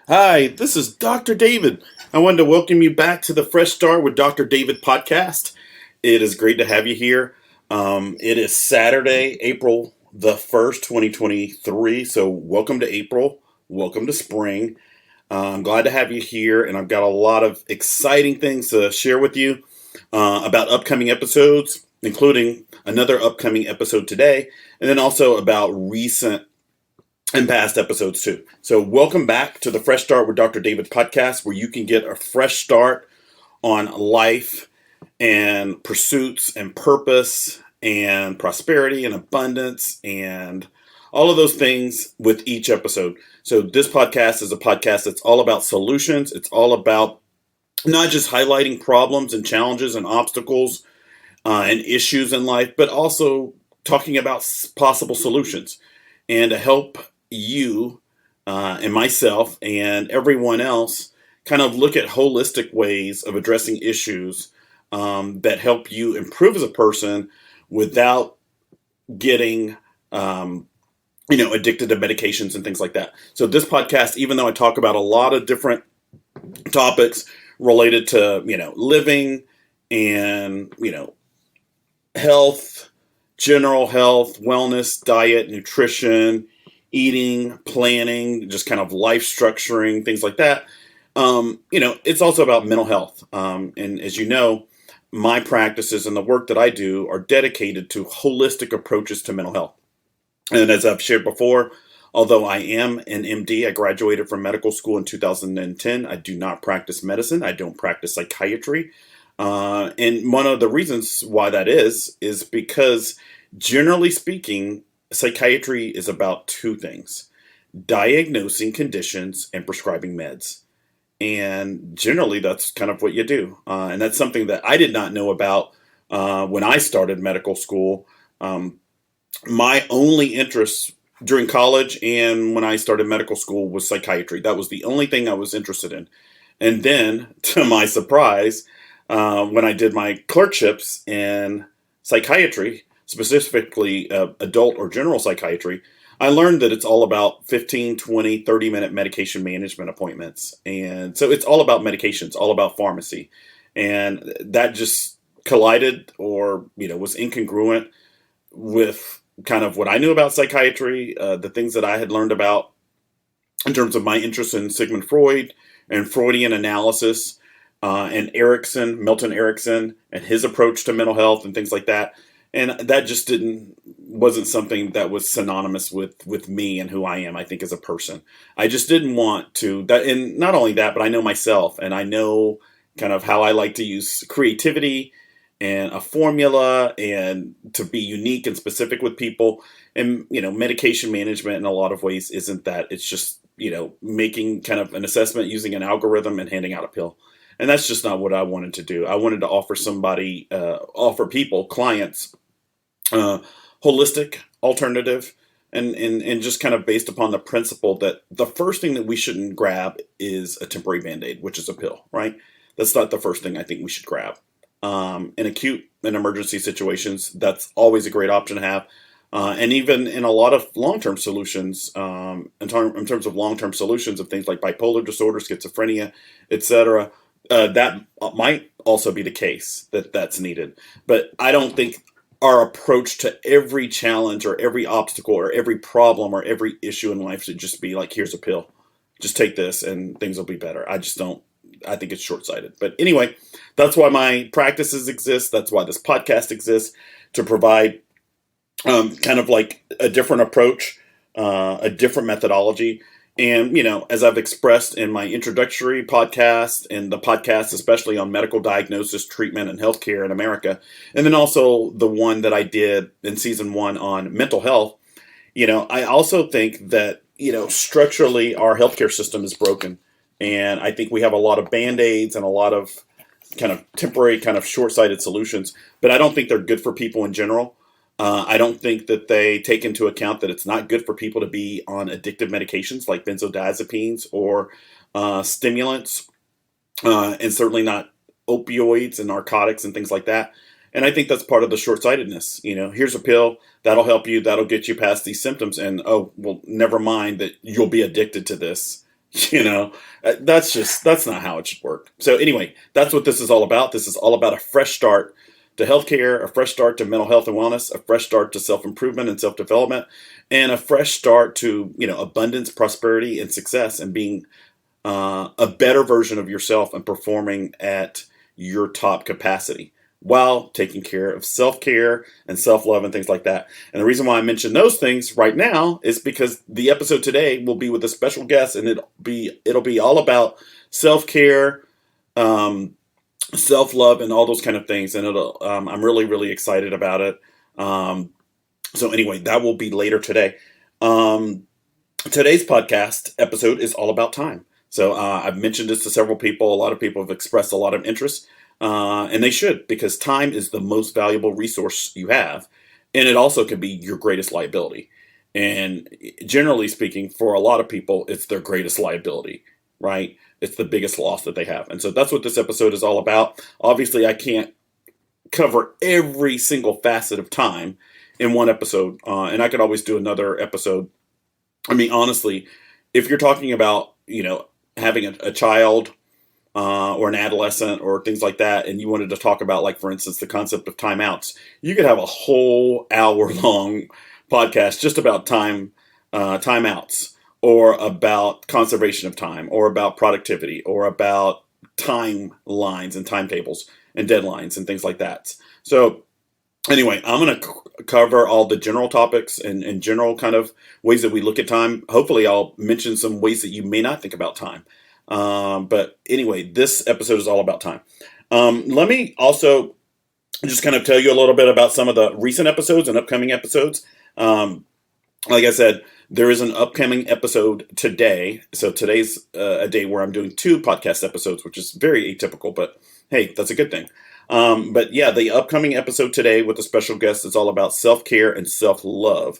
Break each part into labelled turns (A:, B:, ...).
A: Hi, this is Dr. David. I wanted to welcome you back to the Fresh Start with Dr. David podcast. It is great to have you here. It is Saturday, April the 1st, 2023. So, welcome to April. Welcome to spring. I'm glad to have you here, and I've got a lot of exciting things to share with you about upcoming episodes, including another upcoming episode today, and then also about recent and past episodes too. So, welcome back to the Fresh Start with Dr. David podcast, where you can get a fresh start on life and pursuits and purpose and prosperity and abundance and all of those things with each episode. So, this podcast is a podcast that's all about solutions. It's all about not just highlighting problems and challenges and obstacles and issues in life, but also talking about possible solutions and to help you and myself and everyone else kind of look at holistic ways of addressing issues that help you improve as a person without getting addicted to medications and things like that. So this podcast, even though I talk about a lot of different topics related to living and health, general health, wellness, diet, nutrition, eating, planning, just kind of life structuring, things like that. It's also about mental health. And as you know, my practices and the work that I do are dedicated to holistic approaches to mental health. And as I've shared before, although I am an MD, I graduated from medical school in 2010. I do not practice medicine. I don't practice psychiatry. And one of the reasons why that is because generally speaking, psychiatry is about two things: diagnosing conditions and prescribing meds. And generally, that's kind of what you do. And that's something that I did not know about when I started medical school. My only interest during college and when I started medical school was psychiatry. That was the only thing I was interested in. And then, to my surprise, when I did my clerkships in psychiatry, specifically adult or general psychiatry, I learned that it's all about 15, 20, 30-minute medication management appointments. And so it's all about medications, all about pharmacy. And that just collided or, was incongruent with kind of what I knew about psychiatry, the things that I had learned about in terms of my interest in Sigmund Freud and Freudian analysis, and Milton Erickson, and his approach to mental health and things like that. And that just wasn't something that was synonymous with me and who I am, I think, as a person. I just didn't want to, that, and not only that, but I know myself and I know kind of how I like to use creativity and a formula and to be unique and specific with people. And, medication management in a lot of ways isn't that. It's just, making kind of an assessment using an algorithm and handing out a pill. And that's just not what I wanted to do. I wanted to offer people, clients, holistic, alternative, and just kind of based upon the principle that the first thing that we shouldn't grab is a temporary Band-Aid, which is a pill, right? That's not the first thing I think we should grab. In acute and emergency situations, that's always a great option to have. And even in a lot of long-term solutions, in terms of long-term solutions of things like bipolar disorder, schizophrenia, etc., that might also be the case that's needed. But I don't think our approach to every challenge or every obstacle or every problem or every issue in life should just be like, here's a pill. Just take this and things will be better. I just don't. I think it's short-sighted. But anyway, that's why my practices exist. That's why this podcast exists, to provide kind of like a different approach, a different methodology. And, as I've expressed in my introductory podcast and the podcast, especially on medical diagnosis, treatment, and healthcare in America, and then also the one that I did in season 1 on mental health, I also think that, structurally our healthcare system is broken. And I think we have a lot of Band-Aids and a lot of kind of temporary, kind of short-sighted solutions, but I don't think they're good for people in general. I don't think that they take into account that it's not good for people to be on addictive medications like benzodiazepines or stimulants, and certainly not opioids and narcotics and things like that. And I think that's part of the short-sightedness. Here's a pill that'll help you, that'll get you past these symptoms, and oh, well, never mind that you'll be addicted to this. That's not how it should work. So anyway, that's what this is all about. This is all about a fresh start to healthcare, a fresh start to mental health and wellness, a fresh start to self-improvement and self-development, and a fresh start to, abundance, prosperity, and success, and being a better version of yourself and performing at your top capacity while taking care of self-care and self-love and things like that. And the reason why I mention those things right now is because the episode today will be with a special guest, and it'll be all about self-care, self-love, and all those kind of things. And I'm really, really excited about it. So anyway, that will be later today. Today's podcast episode is all about time. So I've mentioned this to several people. A lot of people have expressed a lot of interest, and they should, because time is the most valuable resource you have, and it also can be your greatest liability. And generally speaking, for a lot of people, it's their greatest liability, right? It's the biggest loss that they have. And so that's what this episode is all about. Obviously, I can't cover every single facet of time in one episode, and I could always do another episode. I mean, honestly, if you're talking about, having a child or an adolescent or things like that, and you wanted to talk about, like, for instance, the concept of timeouts, you could have a whole hour-long podcast just about timeouts, or about conservation of time, or about productivity, or about timelines and timetables and deadlines and things like that. So anyway, I'm going to cover all the general topics and general kind of ways that we look at time. Hopefully, I'll mention some ways that you may not think about time. But anyway, this episode is all about time. Let me also just kind of tell you a little bit about some of the recent episodes and upcoming episodes. Like I said, there is an upcoming episode today. So today's a day where I'm doing 2 podcast episodes, which is very atypical, but hey, that's a good thing. But yeah, the upcoming episode today with a special guest is all about self-care and self-love,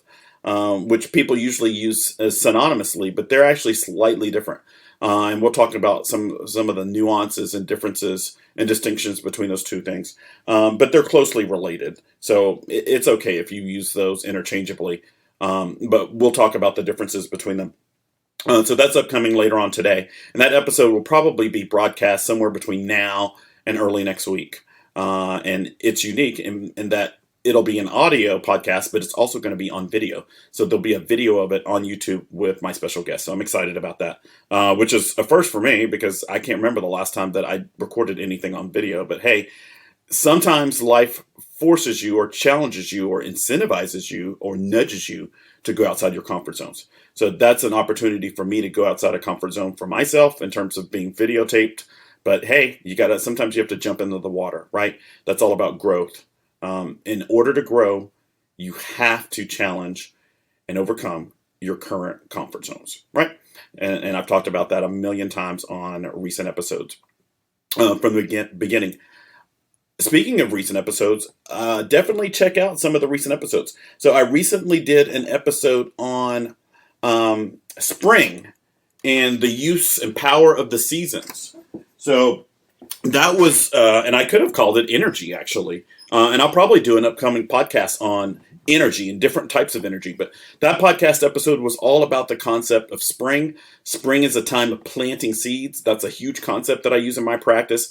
A: which people usually use as synonymously, but they're actually slightly different. And we'll talk about some of the nuances and differences and distinctions between those two things. But they're closely related. So it's okay if you use those interchangeably. But we'll talk about the differences between them. So that's upcoming later on today. And that episode will probably be broadcast somewhere between now and early next week. And it's unique in that it'll be an audio podcast, but it's also going to be on video. So there'll be a video of it on YouTube with my special guest. So I'm excited about that, which is a first for me, because I can't remember the last time that I recorded anything on video. But hey, sometimes life forces you or challenges you or incentivizes you or nudges you to go outside your comfort zones. So that's an opportunity for me to go outside a comfort zone for myself in terms of being videotaped. But hey, sometimes you have to jump into the water, right? That's all about growth. In order to grow, you have to challenge and overcome your current comfort zones, right? And I've talked about that a million times on recent episodes from the beginning. Speaking of recent episodes, definitely check out some of the recent episodes. So I recently did an episode on spring and the use and power of the seasons. So that was, and I could have called it energy, actually. And I'll probably do an upcoming podcast on energy and different types of energy. But that podcast episode was all about the concept of spring. Spring is a time of planting seeds. That's a huge concept that I use in my practice.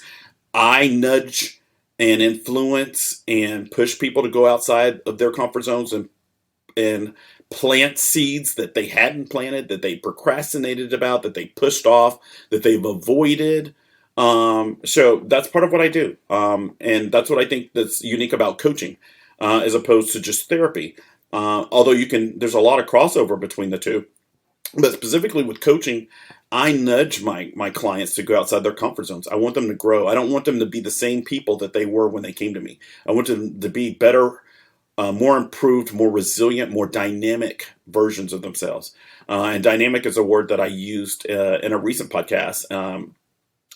A: I nudge and influence and push people to go outside of their comfort zones and plant seeds that they hadn't planted, that they procrastinated about, that they pushed off, that they've avoided. So that's part of what I do. And that's what I think that's unique about coaching, as opposed to just therapy. Although there's a lot of crossover between the two, but specifically with coaching, I nudge my clients to go outside their comfort zones. I want them to grow. I don't want them to be the same people that they were when they came to me. I want them to be better, more improved, more resilient, more dynamic versions of themselves. And dynamic is a word that I used in a recent podcast.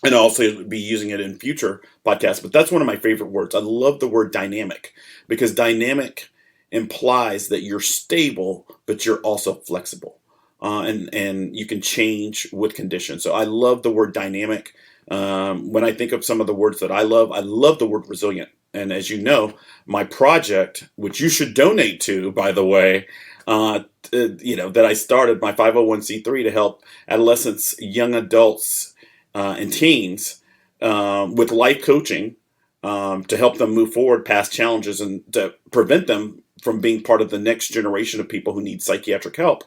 A: And I'll also be using it in future podcasts, but that's one of my favorite words. I love the word dynamic, because dynamic implies that you're stable, but you're also flexible, and you can change with conditions. So I love the word dynamic. When I think of some of the words that I love the word resilient. And as you know, my project, which you should donate to, by the way, that I started my 501(c)(3) to help adolescents, young adults, and teens with life coaching to help them move forward past challenges and to prevent them from being part of the next generation of people who need psychiatric help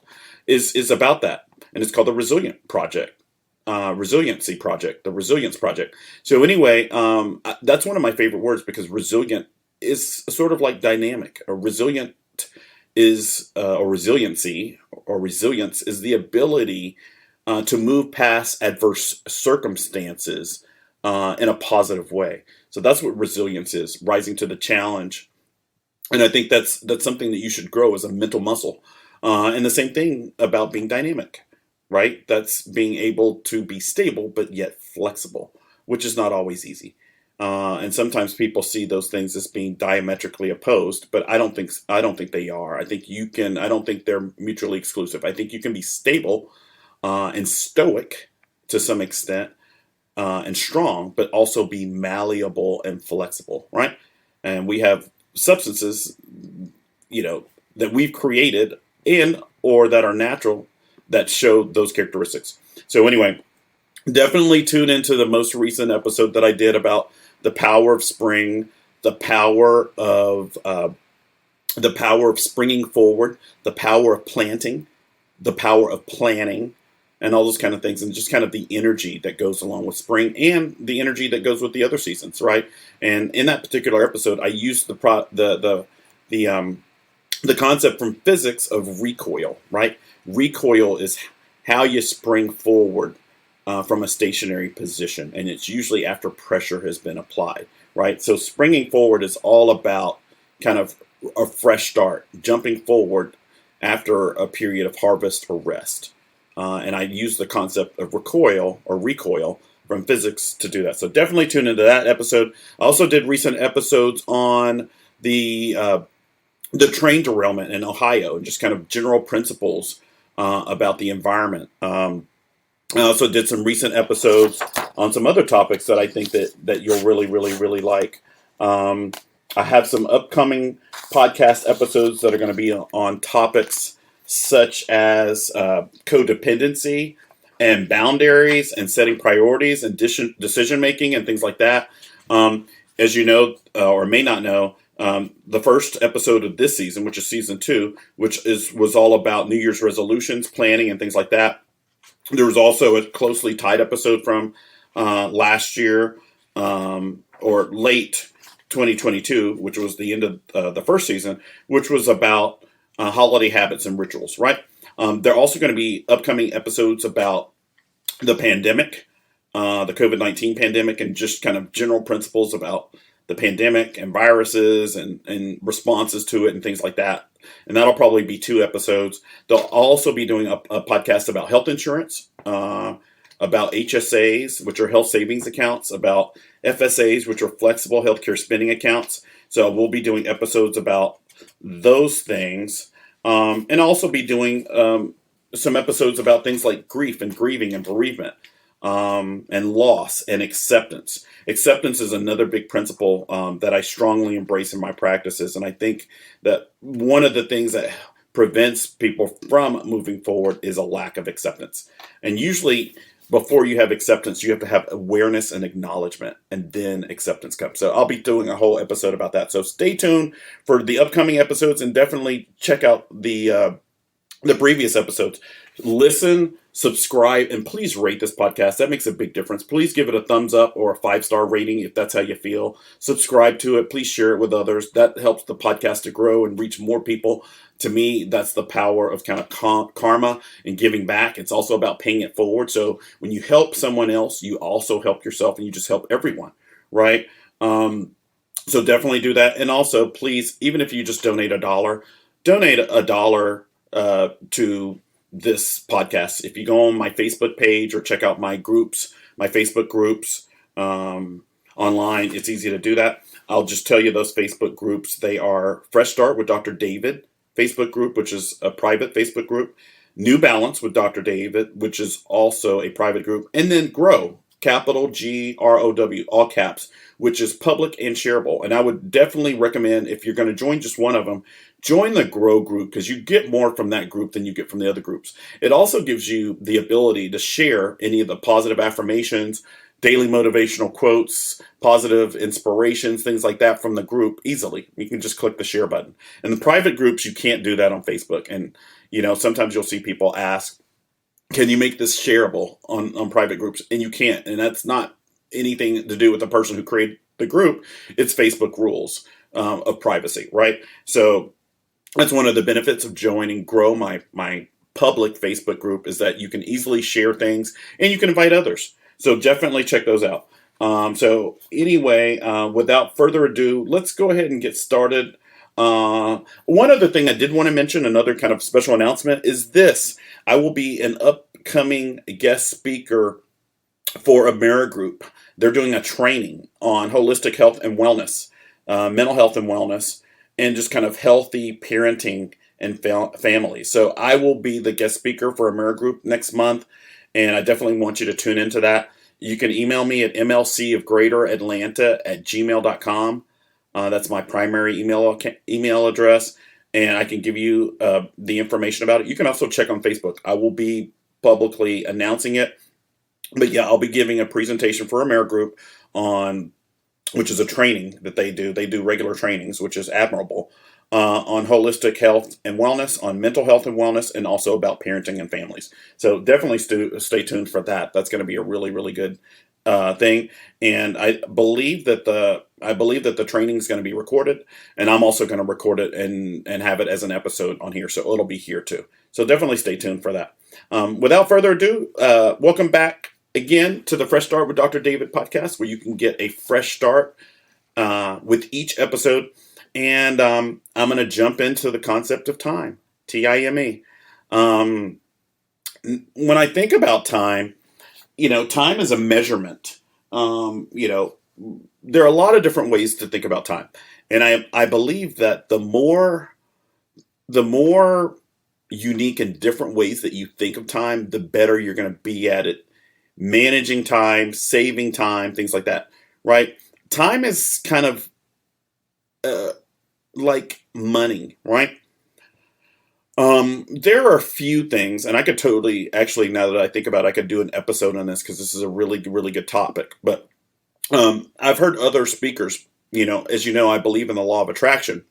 A: is about that. And it's called the Resiliency Project, the Resilience Project. So anyway, that's one of my favorite words because resilient is sort of like dynamic. A resilient is or resiliency or resilience is the ability to move past adverse circumstances in a positive way. So that's what resilience is, rising to the challenge. And I think that's something that you should grow as a mental muscle. And the same thing about being dynamic, right? That's being able to be stable but yet flexible, which is not always easy. And sometimes people see those things as being diametrically opposed, but I don't think they are. I think you can. I don't think they're mutually exclusive. I think you can be stable and stoic to some extent and strong, but also be malleable and flexible, right? And we have substances, that we've created and or that are natural that show those characteristics. So anyway, definitely tune into the most recent episode that I did about the power of spring, the power of springing forward, the power of planting, the power of planning, and all those kind of things, and just kind of the energy that goes along with spring and the energy that goes with the other seasons, right? And in that particular episode, I used the concept from physics of recoil, right? Recoil is how you spring forward from a stationary position, and it's usually after pressure has been applied, right? So springing forward is all about kind of a fresh start, jumping forward after a period of harvest or rest. And I use the concept of recoil from physics to do that. So definitely tune into that episode. I also did recent episodes on the train derailment in Ohio and just kind of general principles about the environment. I also did some recent episodes on some other topics that I think that you'll really, really, really like. I have some upcoming podcast episodes that are going to be on topics such as codependency and boundaries and setting priorities and decision making and things like that. As you know, or may not know, the first episode of this season, which is season 2, was all about New Year's resolutions, planning, and things like that. There was also a closely tied episode from last year or late 2022, which was the end of the first season, which was about holiday habits and rituals, right? There are also going to be upcoming episodes about the pandemic, the COVID-19 pandemic, and just kind of general principles about the pandemic and viruses and responses to it and things like that. And that'll probably be 2 episodes. They'll also be doing a podcast about health insurance, about HSAs, which are health savings accounts, about FSAs, which are flexible healthcare spending accounts. So we'll be doing episodes about those things, and also be doing some episodes about things like grief and grieving and bereavement, and loss and acceptance. Acceptance is another big principle that I strongly embrace in my practices, and I think that one of the things that prevents people from moving forward is a lack of acceptance. And usually, before you have acceptance, you have to have awareness and acknowledgement, and then acceptance comes. So I'll be doing a whole episode about that. So stay tuned for the upcoming episodes, and definitely check out the previous episodes. Listen, subscribe, and please rate this podcast. That makes a big difference. Please give it a thumbs up or a 5-star rating if that's how you feel. Subscribe to it. Please share it with others. That helps the podcast to grow and reach more people. To me, that's the power of kind of karma and giving back. It's also about paying it forward. So when you help someone else, you also help yourself, and you just help everyone, right? So definitely do that. And also, please, even if you just donate $1, donate $1 to this podcast. If you go on my Facebook page or check out my Facebook groups online, it's easy to do that. I'll just tell you those Facebook groups. They are Fresh Start with Dr. David Facebook group, which is a private Facebook group. New Balance with Dr. David, which is also a private group. And then Grow, capital GROW, all caps, which is public and shareable. And I would definitely recommend, if you're going to join just one of them, join the grow group because you get more from that group than you get from the other groups. It also gives you the ability to share any of the positive affirmations, daily motivational quotes, positive inspirations, things like that from the group easily. You can just click the share button. In the private groups, you can't do that on Facebook. And, sometimes you'll see people ask, can you make this shareable on private groups? And you can't. And that's not anything to do with the person who created the group. It's Facebook rules of privacy, right? So that's one of the benefits of joining Grow, my public Facebook group, is that you can easily share things and you can invite others. So definitely check those out. So anyway, without further ado, let's go ahead and get started. One other thing I did want to mention, another kind of special announcement, is this. I will be an upcoming guest speaker for AmeriGroup. They're doing a training on holistic health and wellness, mental health and wellness, and just kind of healthy parenting and family. So I will be the guest speaker for AmeriGroup next month, and I definitely want you to tune into that. You can email me at mlcofgreateratlanta@gmail.com. That's my primary email address, and I can give you the information about it. You can also check on Facebook. I will be publicly announcing it. But yeah, I'll be giving a presentation for AmeriGroup which is a training that they do. They do regular trainings, which is admirable, on holistic health and wellness, on mental health and wellness, and also about parenting and families. So definitely stay tuned for that. That's going to be a really, really good thing. And I believe that the training is going to be recorded, and I'm also going to record it and have it as an episode on here. So it'll be here too. So definitely stay tuned for that. Without further ado, welcome back again to the Fresh Start with Dr. David podcast, where you can get a fresh start with each episode. And I'm going to jump into the concept of time, Time. When I think about time, time is a measurement. There are a lot of different ways to think about time. And I believe that the more unique and different ways that you think of time, the better you're going to be at it. Managing time, saving time, things like that, right? Time is kind of like money, right? There are a few things, and I could totally, actually, now that I think about it, I could do an episode on this because this is a really, really good topic. But I've heard other speakers, as you know, I believe in the law of attraction.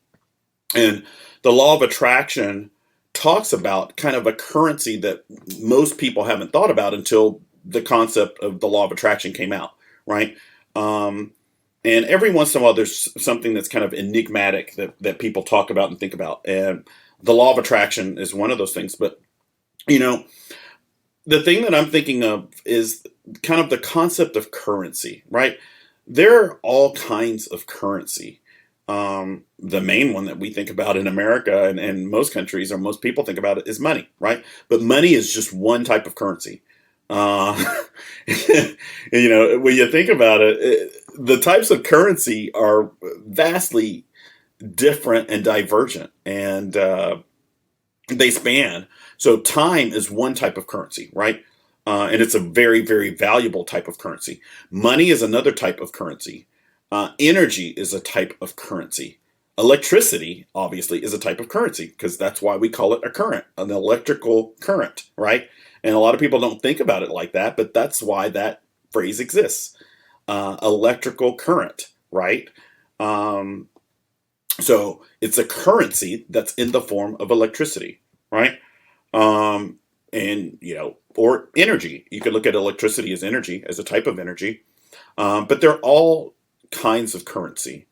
A: And the law of attraction talks about kind of a currency that most people haven't thought about until the concept of the law of attraction came out, right? And every once in a while, there's something that's kind of enigmatic that people talk about and think about. And the law of attraction is one of those things. But, the thing that I'm thinking of is kind of the concept of currency, right? There are all kinds of currency. The main one that we think about in America and most countries, or most people think about it, is money, right? But money is just one type of currency. When you think about it, the types of currency are vastly different and divergent, and they span. So time is one type of currency, right? And it's a very, very valuable type of currency. Money is another type of currency. Energy is a type of currency. Electricity, obviously, is a type of currency because that's why we call it a current, an electrical current, right? And a lot of people don't think about it like that, but that's why that phrase exists. Electrical current, right? So it's a currency that's in the form of electricity, right? Or energy. You could look at electricity as energy, as a type of energy. But they're all kinds of currency.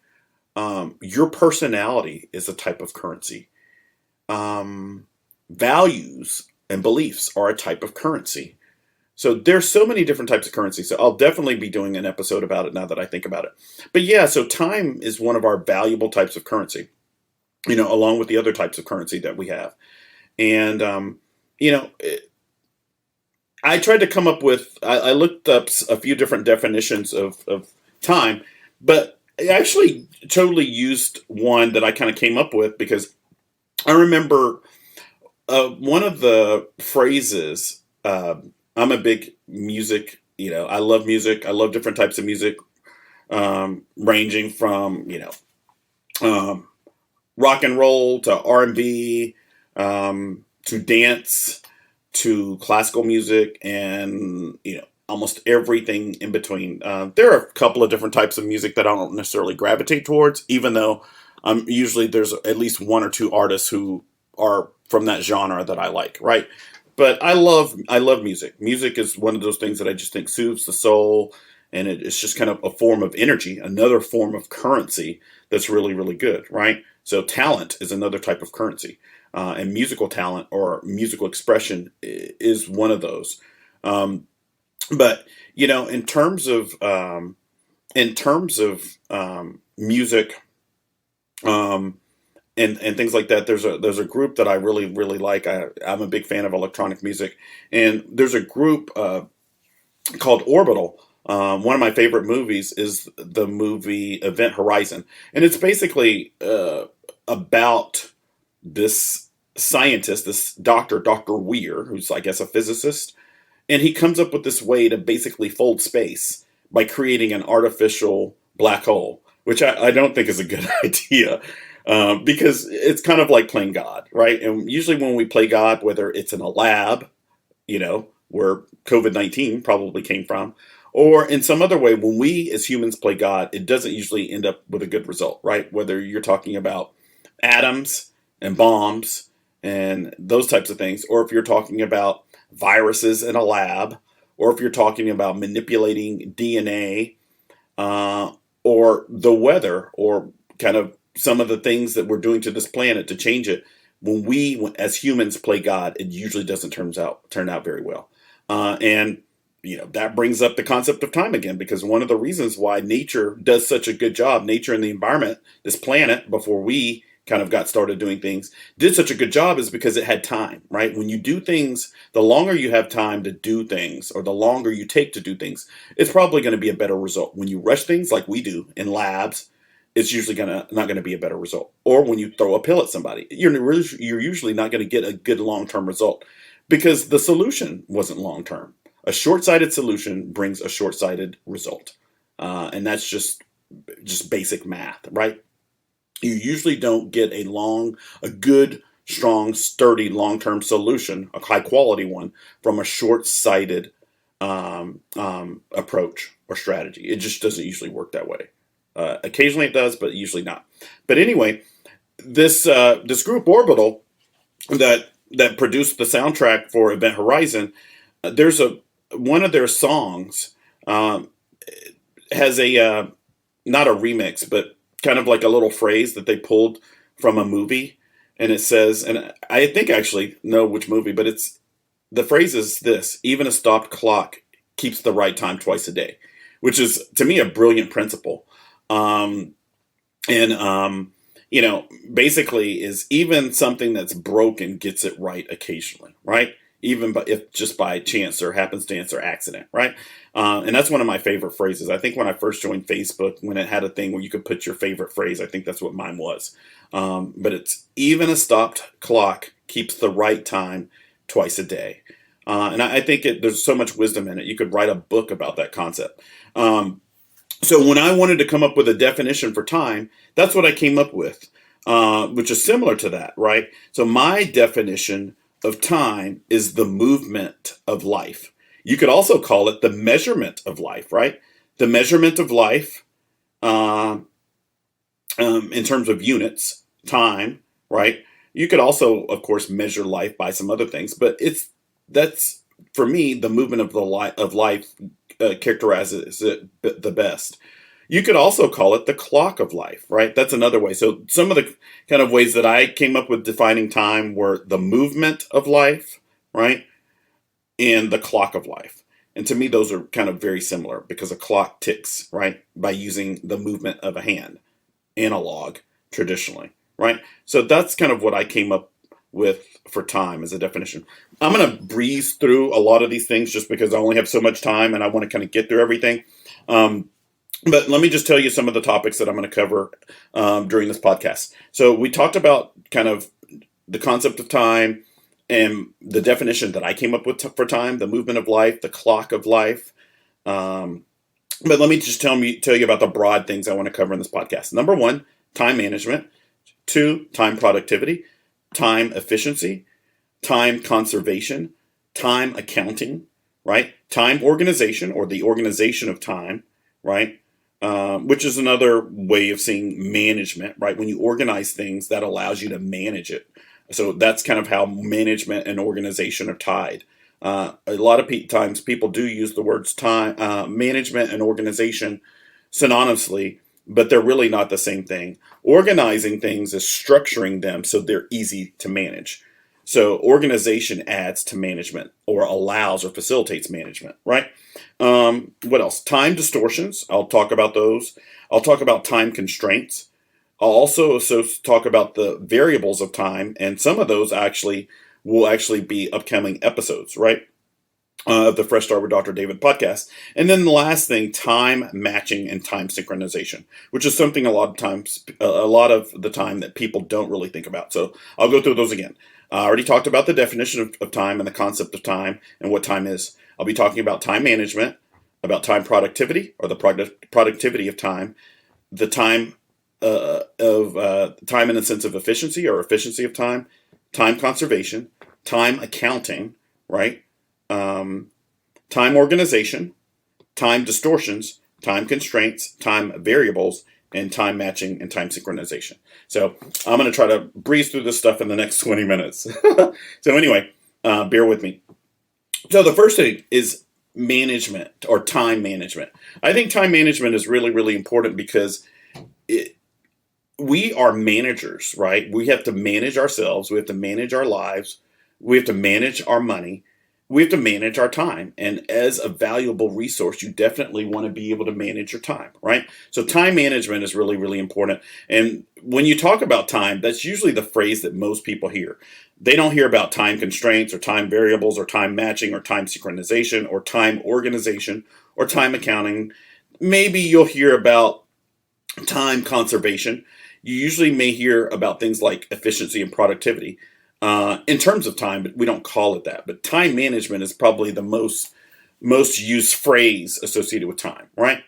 A: Your personality is a type of currency. Values and beliefs are a type of currency. So there's so many different types of currency. So I'll definitely be doing an episode about it now that I think about it. But yeah, so time is one of our valuable types of currency, along with the other types of currency that we have. And, I tried to come up with, I looked up a few different definitions of time, but I actually totally used one that I kind of came up with because I remember one of the phrases. I'm a big music, I love music. I love different types of music, ranging from, rock and roll to R&B, to dance, to classical music, and almost everything in between. There are a couple of different types of music that I don't necessarily gravitate towards, even though usually there's at least one or two artists who are from that genre that I like, right? But I love music. Music is one of those things that I just think soothes the soul, and it's just kind of a form of energy, another form of currency that's really, really good, right? So talent is another type of currency, and musical talent or musical expression is one of those. Um, but in terms of music, um, and things like that, there's a group that I really, really like. I'm a big fan of electronic music, and there's a group called Orbital. One of my favorite movies is the movie Event Horizon, and it's basically about this scientist, this Dr. Weir, who's I guess a physicist, and he comes up with this way to basically fold space by creating an artificial black hole, which I don't think is a good idea. Because it's kind of like playing God, right? And usually when we play God, whether it's in a lab, where COVID-19 probably came from, or in some other way, when we as humans play God, it doesn't usually end up with a good result, right? Whether you're talking about atoms and bombs and those types of things, or if you're talking about viruses in a lab, or if you're talking about manipulating DNA, uh, or the weather, or kind of some of the things that we're doing to this planet to change it. When we, as humans, play God, it usually doesn't turn out very well. And that brings up the concept of time again, because one of the reasons why nature does such a good job, nature and the environment, this planet, before we kind of got started doing things, did such a good job is because it had time, right? When you do things, the longer you have time to do things, or the longer you take to do things, it's probably going to be a better result. When you rush things like we do in labs, it's usually not gonna be a better result. Or when you throw a pill at somebody, you're usually not going to get a good long term result because the solution wasn't long term. A short sighted solution brings a short sighted result, and that's just basic math, right? You usually don't get a good, strong, sturdy, long term solution, a high quality one, from a short sighted approach or strategy. It just doesn't usually work that way. Occasionally it does, but usually not. But anyway, this group Orbital that produced the soundtrack for Event Horizon, there's a one of their songs um, has a not a remix, but kind of like a little phrase that they pulled from a movie, and it says, and I think I actually know which movie, but the phrase is this: "Even a stopped clock keeps the right time twice a day," which is to me a brilliant principle. Um, and basically is even something that's broken gets it right occasionally, right? Even if just by chance or happenstance or accident, right? And that's one of my favorite phrases. I think when I first joined Facebook, when it had a thing where you could put your favorite phrase, I think that's what mine was. But it's even a stopped clock keeps the right time twice a day. And I think there's so much wisdom in it. You could write a book about that concept. So when I wanted to come up with a definition for time, that's what I came up with, which is similar to that, right? So my definition of time is the movement of life. You could also call it the measurement of life, right? The measurement of life, uh, in terms of units, time, right? You could also, of course, measure life by some other things, but that's for me the movement of life characterizes it the best. You could also call it the clock of life, right? That's another way. So some of the kind of ways that I came up with defining time were the movement of life, right, and the clock of life. And to me, those are kind of very similar because a clock ticks, right, by using the movement of a hand, analog, traditionally, right? So that's kind of what I came up with for time as a definition. I'm going to breeze through a lot of these things just because I only have so much time and I want to kind of get through everything. Um, but let me just tell you some of the topics that I'm going to cover during this podcast. So we talked about kind of the concept of time and the definition that I came up with for time, the movement of life, the clock of life. Um, but let me just tell you about the broad things I want to cover in this podcast. Number one, time management. 2, time productivity, time efficiency, time conservation, time accounting, right? Time organization, or the organization of time, right? Which is another way of saying management, right? When you organize things, that allows you to manage it. So that's kind of how management and organization are tied. A lot of times people do use the words time, management and organization synonymously, but they're really not the same thing. Organizing things is structuring them so they're easy to manage. So organization adds to management, or allows or facilitates management, right? What else? Time distortions. I'll talk about those. I'll talk about time constraints. I'll also talk about the variables of time, and some of those actually will actually be upcoming episodes, right? Of the Fresh Start with Dr. David podcast. And then the last thing, time matching and time synchronization, which is something a lot of the time that people don't really think about. So I'll go through those again. I already talked about the definition of time and the concept of time and what time is. I'll be talking about time management, about time productivity, or the productivity of time, the time of time in the sense of efficiency, or efficiency of time, time conservation, time accounting, right? Time organization, time distortions, time constraints, time variables, and time matching and time synchronization. So I'm going to try to breeze through this stuff in the next 20 minutes. So anyway, bear with me. So the first thing is management, or time management. I think time management is really, really important because we are managers, right? We have to manage ourselves. We have to manage our lives. We have to manage our money. We have to manage our time. And as a valuable resource, you definitely want to be able to manage your time, right? So time management is really, really important. And when you talk about time, that's usually the phrase that most people hear. They don't hear about time constraints, or time variables, or time matching, or time synchronization, or time organization, or time accounting. Maybe you'll hear about time conservation. You usually may hear about things like efficiency and productivity. In terms of time, but we don't call it that. But time management is probably the most used phrase associated with time, right?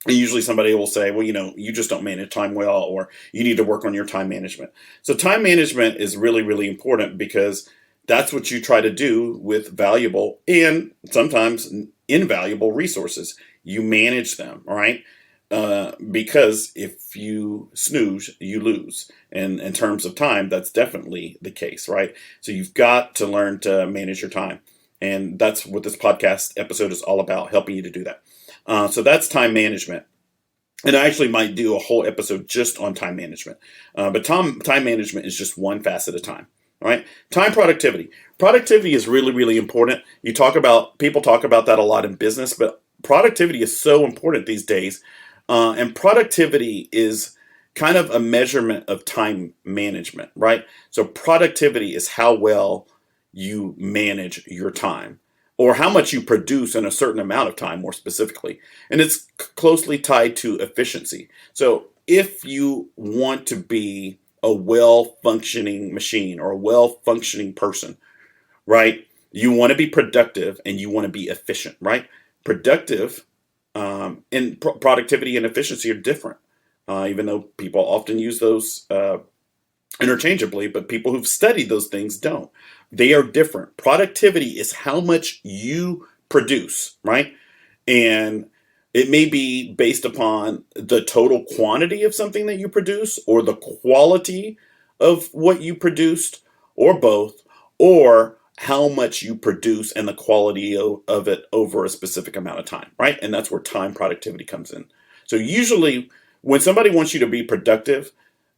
A: And usually somebody will say, well, you just don't manage time well, or you need to work on your time management. So time management is really, really important, because that's what you try to do with valuable and sometimes invaluable resources. You manage them, all right? Because if you snooze, you lose. And in terms of time, that's definitely the case, right? So you've got to learn to manage your time. And that's what this podcast episode is all about, helping you to do that. So that's time management. And I actually might do a whole episode just on time management. But time management is just one facet of time. All right. Time productivity. Productivity is really, really important. People talk about that a lot in business, but productivity is so important these days. And productivity is kind of a measurement of time management, right? So productivity is how well you manage your time, or how much you produce in a certain amount of time, more specifically. And it's closely tied to efficiency. So if you want to be a well-functioning machine, or a well-functioning person, right? You want to be productive and you want to be efficient, right? Productive and productivity and efficiency are different, even though people often use those interchangeably, but people who've studied those things don't. They are different. Productivity is how much you produce, right? And it may be based upon the total quantity of something that you produce, or the quality of what you produced, or both, or how much you produce and the quality of it over a specific amount of time, right? And that's where time productivity comes in. So usually when somebody wants you to be productive,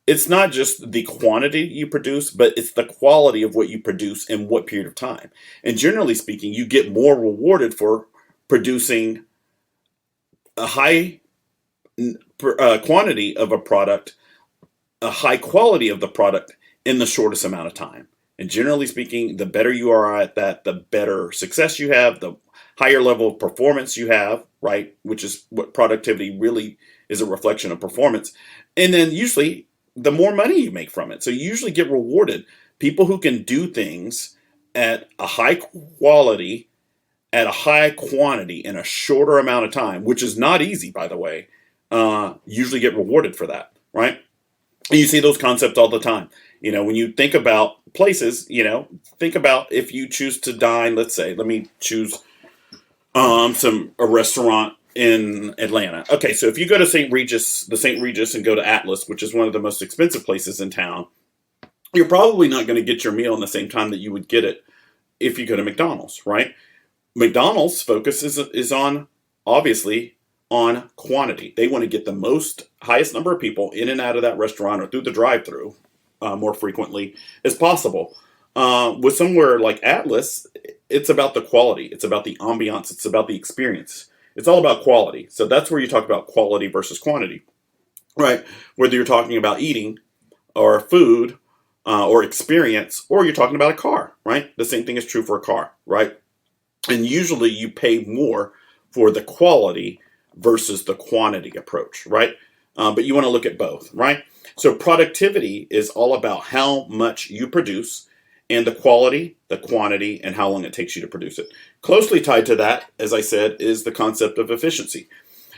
A: it's not just the quantity you produce, but it's the quality of what you produce in what period of time. And generally speaking, you get more rewarded for producing a high quantity of a product, a high quality of the product in the shortest amount of time. And generally speaking, the better you are at that, the better success you have, the higher level of performance you have, right? Which is what productivity really is, a reflection of performance. And then usually the more money you make from it. So you usually get rewarded. People who can do things at a high quality, at a high quantity in a shorter amount of time, which is not easy, by the way, usually get rewarded for that, right? And you see those concepts all the time. When you think about places, think about if you choose to dine, let's say, let me choose a restaurant in Atlanta. Okay, so if you go to St. Regis and go to Atlas, which is one of the most expensive places in town, you're probably not going to get your meal in the same time that you would get it if you go to McDonald's, right? McDonald's focus is on, obviously, on quantity. They want to get the highest number of people in and out of that restaurant or through the drive-through more frequently as possible. With somewhere like Atlas, it's about the quality. It's about the ambiance. It's about the experience. It's all about quality. So that's where you talk about quality versus quantity, right? Whether you're talking about eating or food or experience, or you're talking about a car, right? The same thing is true for a car, right? And usually you pay more for the quality versus the quantity approach, right? But you want to look at both, right? So productivity is all about how much you produce and the quality, the quantity, and how long it takes you to produce it. Closely tied to that, as I said, is the concept of efficiency.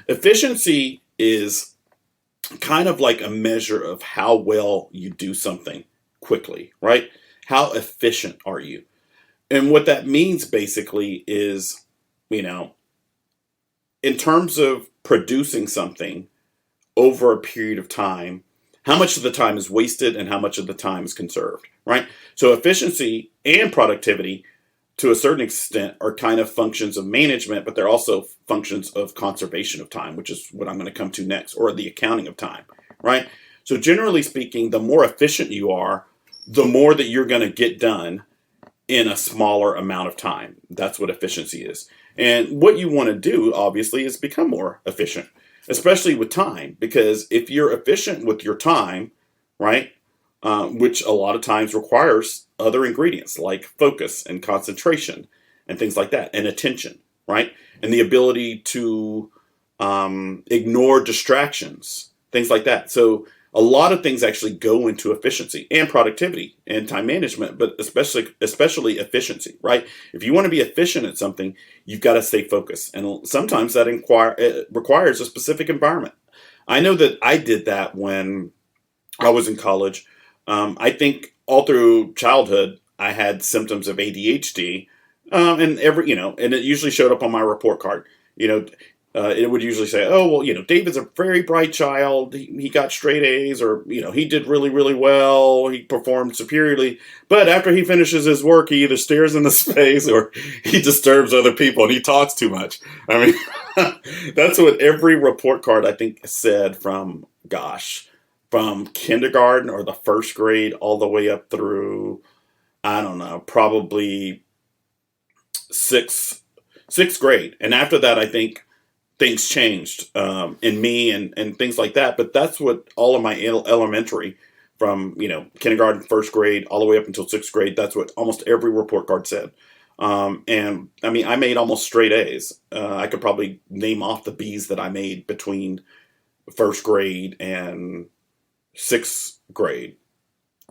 A: Efficiency is kind of like a measure of how well you do something quickly, right? How efficient are you? And what that means basically is, in terms of producing something over a period of time, how much of the time is wasted and how much of the time is conserved, right? So efficiency and productivity, to a certain extent, are kind of functions of management, but they're also functions of conservation of time, which is what I'm going to come to next, or the accounting of time, right? So generally speaking, the more efficient you are, the more that you're going to get done in a smaller amount of time. That's what efficiency is. And what you want to do, obviously, is become more efficient, especially with time, because if you're efficient with your time, right, which a lot of times requires other ingredients like focus and concentration and things like that, and attention, right, and the ability to ignore distractions, things like that. So a lot of things actually go into efficiency and productivity and time management, but especially efficiency, right? If you want to be efficient at something, you've got to stay focused. And sometimes that it requires a specific environment. I know that I did that when I was in college. I think all through childhood, I had symptoms of ADHD, and and it usually showed up on my report card. It would usually say, oh, well, David's a very bright child. He got straight A's, or, he did really, really well. He performed superiorly. But after he finishes his work, he either stares into space or he disturbs other people and he talks too much. I mean, that's what every report card, I think, said from kindergarten or the first grade all the way up through, I don't know, probably sixth grade. And after that, I think things changed in me and things like that. But that's what all of my elementary, from kindergarten, first grade, all the way up until sixth grade, that's what almost every report card said. And I mean, I made almost straight A's. I could probably name off the B's that I made between first grade and sixth grade.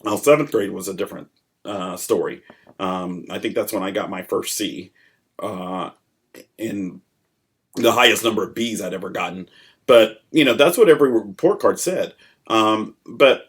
A: Now, seventh grade was a different story. I think that's when I got my first C. In the highest number of B's I'd ever gotten. But, that's what every report card said. But,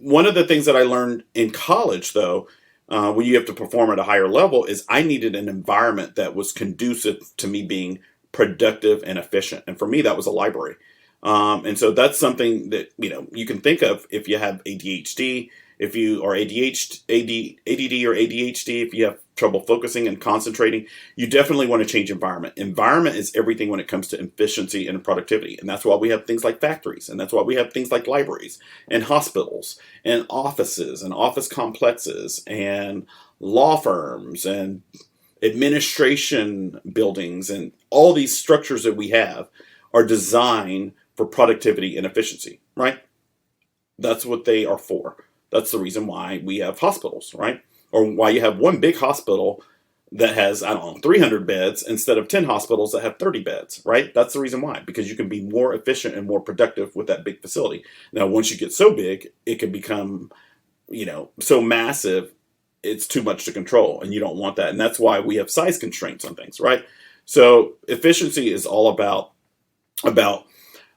A: one of the things that I learned in college, though, when you have to perform at a higher level, is I needed an environment that was conducive to me being productive and efficient. And for me, that was a library. And so that's something that, you can think of if you have ADHD, if you are ADD or ADHD, if you have trouble focusing and concentrating, you definitely want to change environment. Environment is everything when it comes to efficiency and productivity. And that's why we have things like factories. And that's why we have things like libraries and hospitals and offices and office complexes and law firms and administration buildings. And all these structures that we have are designed for productivity and efficiency, right? That's what they are for. That's the reason why we have hospitals, right? Or why you have one big hospital that has, 300 beds instead of 10 hospitals that have 30 beds, right? That's the reason why, because you can be more efficient and more productive with that big facility. Now, once you get so big, it can become, so massive, it's too much to control, and you don't want that. And that's why we have size constraints on things, right? So efficiency is all about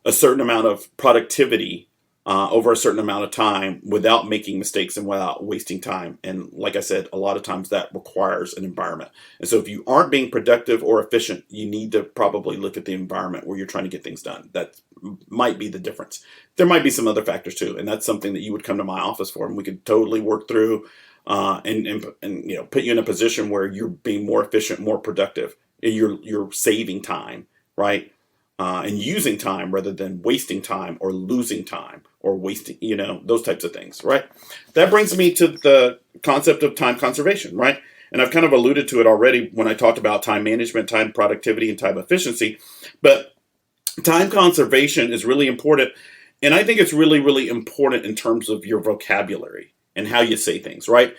A: a certain amount of productivity over a certain amount of time without making mistakes and without wasting time. And like I said, a lot of times that requires an environment. And so if you aren't being productive or efficient, you need to probably look at the environment where you're trying to get things done. That might be the difference. There might be some other factors too, and that's something that you would come to my office for, and we could totally work through and put you in a position where you're being more efficient, more productive, and you're saving time, right? And using time rather than wasting time or losing time or wasting, those types of things, right? That brings me to the concept of time conservation, right? And I've kind of alluded to it already when I talked about time management, time productivity, and time efficiency. But time conservation is really important. And I think it's really, really important in terms of your vocabulary and how you say things, right?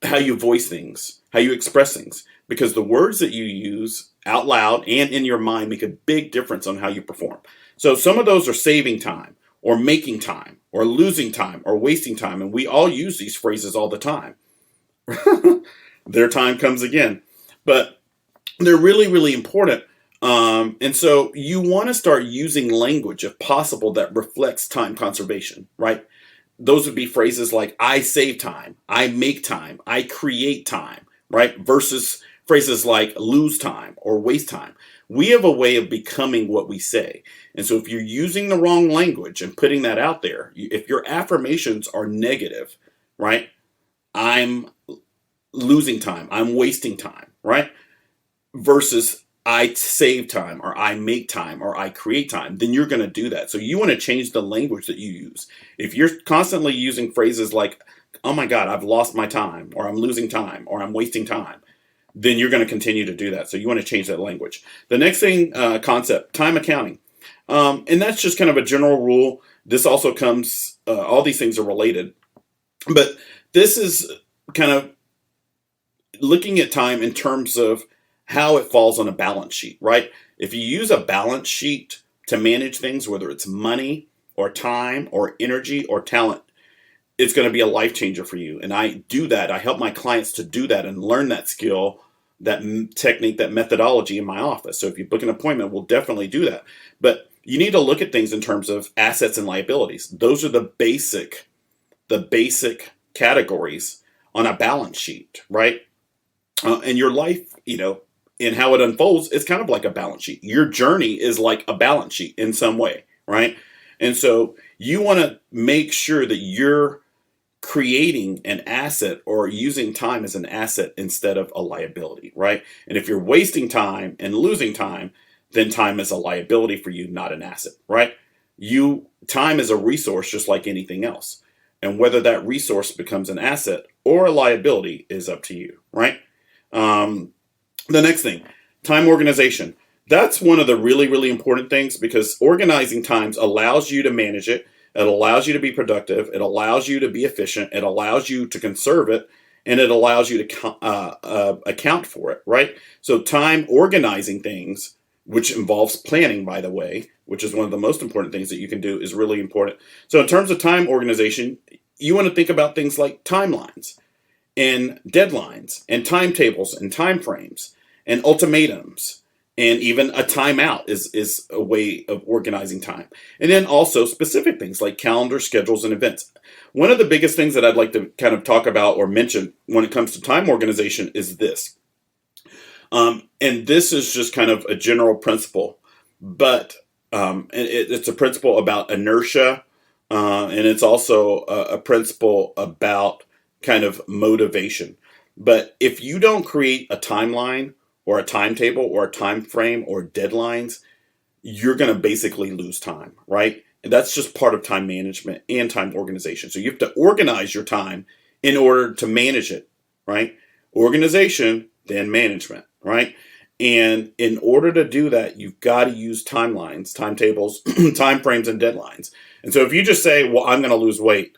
A: How you voice things, how you express things. Because the words that you use out loud and in your mind make a big difference on how you perform. So some of those are saving time or making time or losing time or wasting time. And we all use these phrases all the time. Their time comes again. But they're really, really important. And so you want to start using language, if possible, that reflects time conservation, right? Those would be phrases like, I save time, I make time, I create time, right? Versus phrases like lose time or waste time. We have a way of becoming what we say. And so if you're using the wrong language and putting that out there, if your affirmations are negative, right? I'm losing time, I'm wasting time, right? Versus I save time or I make time or I create time, then you're going to do that. So you want to change the language that you use. If you're constantly using phrases like, oh my God, I've lost my time, or I'm losing time, or I'm wasting time, then you're going to continue to do that. So you want to change that language. The next thing, concept, time accounting. And that's just kind of a general rule. This also comes, all these things are related. But this is kind of looking at time in terms of how it falls on a balance sheet, right? If you use a balance sheet to manage things, whether it's money or time or energy or talent, it's going to be a life changer for you. And I do that. I help my clients to do that and learn that skill, that technique, that methodology in my office. So if you book an appointment, we'll definitely do that. But you need to look at things in terms of assets and liabilities. Those are the basic categories on a balance sheet, right? And your life, and how it unfolds, it's kind of like a balance sheet. Your journey is like a balance sheet in some way, right? And so you want to make sure that you're creating an asset or using time as an asset instead of a liability, right? And if you're wasting time and losing time, then time is a liability for you, not an asset, right? Time is a resource just like anything else. And whether that resource becomes an asset or a liability is up to you, right? The next thing, time organization. That's one of the really, really important things, because organizing times allows you to manage it. It allows you to be productive. It allows you to be efficient. It allows you to conserve it, and it allows you to account for it, right? So time organizing things, which involves planning, by the way, which is one of the most important things that you can do, is really important. So in terms of time organization, you want to think about things like timelines and deadlines and timetables and time frames and ultimatums, and even a timeout is a way of organizing time. And then also specific things like calendar, schedules, and events. One of the biggest things that I'd like to kind of talk about or mention when it comes to time organization is this. And this is just kind of a general principle, but it's a principle about inertia, and it's also a principle about kind of motivation. But if you don't create a timeline or a timetable or a time frame or deadlines, you're going to basically lose time, right? And that's just part of time management and time organization. So you have to organize your time in order to manage it, right? Organization, then management, right? And in order to do that, you've got to use timelines, timetables, time frames, and deadlines. And so if you just say, well, I'm going to lose weight,